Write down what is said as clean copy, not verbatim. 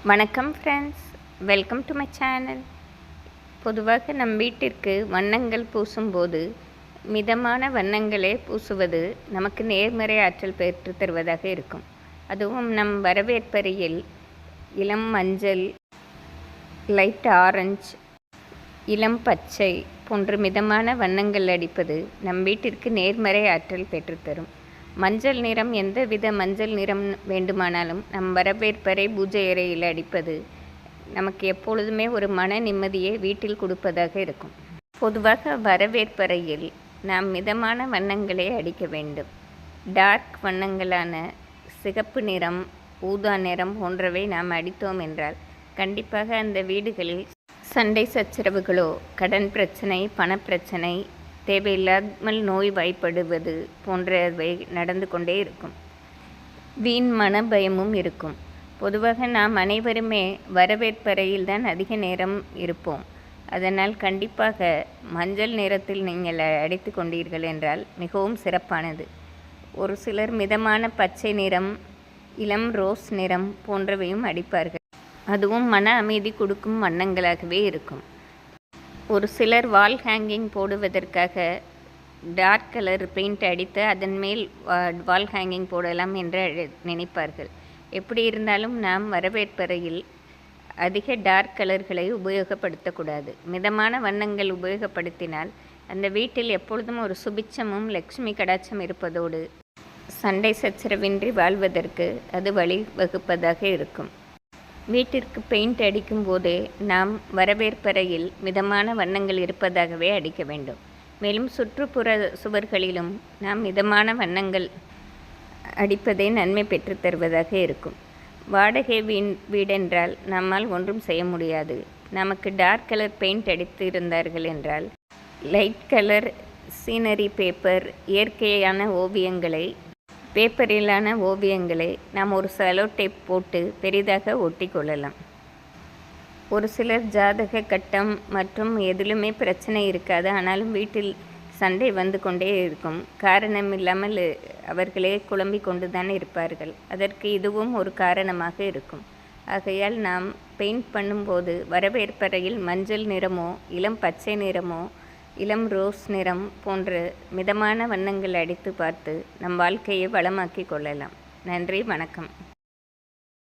வணக்கம் friends, welcome to my channel. பொதுவாக நம் வீட்டிற்கு வண்ணங்கள் பூசும்போது மிதமான வண்ணங்களே பூசுவது நமக்கு நேர்மறை ஆற்றல் பெற்று தருவதாக இருக்கும். அதுவும் நம் வரவேற்பறையில் இளம் மஞ்சள், லைட் ஆரஞ்சு, இளம் பச்சை போன்ற மிதமான வண்ணங்கள் அடிப்பது நம் வீட்டிற்கு நேர்மறை ஆற்றல் பெற்றுத்தரும். மஞ்சள் நிறம், எந்தவித மஞ்சள் நிறம் வேண்டுமானாலும் நம் வரவேற்பறை பூஜை அறையில் அடிப்பது நமக்கு எப்பொழுதுமே ஒரு மன நிம்மதியை வீட்டில் கொடுப்பதாக இருக்கும். பொதுவாக வரவேற்பறையில் நாம் மிதமான வண்ணங்களே அடிக்க வேண்டும். டார்க் வண்ணங்களான சிகப்பு நிறம், ஊதா நிறம் போன்றவை நாம் அடித்தோம் என்றால் கண்டிப்பாக அந்த வீடுகளில் சண்டை சச்சரவுகளோ, கடன் பிரச்சனை, பணப்பிரச்சனை, தேவையில்லாமல் நோய்வாய்ப்படுவது போன்றவை நடந்து கொண்டே இருக்கும். வீண் மன பயமும் இருக்கும். பொதுவாக நாம் அனைவருமே வரவேற்பறையில் தான் அதிக நேரம் இருப்போம். அதனால் கண்டிப்பாக மஞ்சள் நிறத்தில் நீங்கள் அடித்து கொண்டீர்கள் என்றால் மிகவும் சிறப்பானது. ஒரு சிலர் மிதமான பச்சை நிறம், இளம் ரோஸ் நிறம் போன்றவையும் அடிப்பார்கள். அதுவும் மன அமைதி கொடுக்கும் வண்ணங்களாகவே இருக்கும். ஒரு சிலர் வால் ஹேங்கிங் போடுவதற்காக டார்க் கலர் பெயிண்ட் அடித்து அதன் மேல் வால் ஹேங்கிங் போடலாம் என்று நினைப்பார்கள். எப்படி இருந்தாலும் நாம் வரவேற்பறையில் அதிக டார்க் கலர்களை உபயோகப்படுத்தக்கூடாது. மிதமான வண்ணங்கள் உபயோகப்படுத்தினால் அந்த வீட்டில் எப்பொழுதும் ஒரு சுபிட்சமும் லக்ஷ்மி கடாட்சம் இருப்பதோடு சண்டை சச்சரவின்றி வாழ்வதற்கு அது வழிவகுப்பதாக இருக்கும். வீட்டிற்கு பெயிண்ட் அடிக்கும் போதே நாம் வரவேற்பறையில் மிதமான வண்ணங்கள் இருப்பதாகவே அடிக்க வேண்டும். மேலும் சுற்றுப்புற சுவர்களிலும் நாம் மிதமான வண்ணங்கள் அடிப்பதே நன்மை பெற்று தருவதாக இருக்கும். வாடகை வீடென்றால் நம்மால் ஒன்றும் செய்ய முடியாது. நமக்கு டார்க் கலர் பெயிண்ட் அடித்து இருந்தார்கள் என்றால் லைட் கலர் சீனரி பேப்பர், இயற்கையான ஓவியங்களை, பேப்பரிலான ஓவியங்களை நாம் ஒரு செலோ டேப் போட்டு பெரிதாக ஒட்டி கொள்ளலாம். ஒரு சிலர் ஜாதக கட்டம் மற்றும் எதிலுமே பிரச்சனை இருக்காது, ஆனாலும் வீட்டில் சண்டை வந்து கொண்டே இருக்கும். காரணம் இல்லாமல் அவர்களே குழம்பிக் கொண்டு தான் இருப்பார்கள். அதற்கு இதுவும் ஒரு காரணமாக இருக்கும். ஆகையால் நாம் பெயிண்ட் பண்ணும்போது வரவேற்பறையில் மஞ்சள் நிறமோ, இளம் பச்சை நிறமோ, இளம் ரோஸ் நிறம் போன்ற மிதமான வண்ணங்கள் அடித்து பார்த்து நம் வாழ்க்கையை வளமாக்கி கொள்ளலாம். நன்றி, வணக்கம்.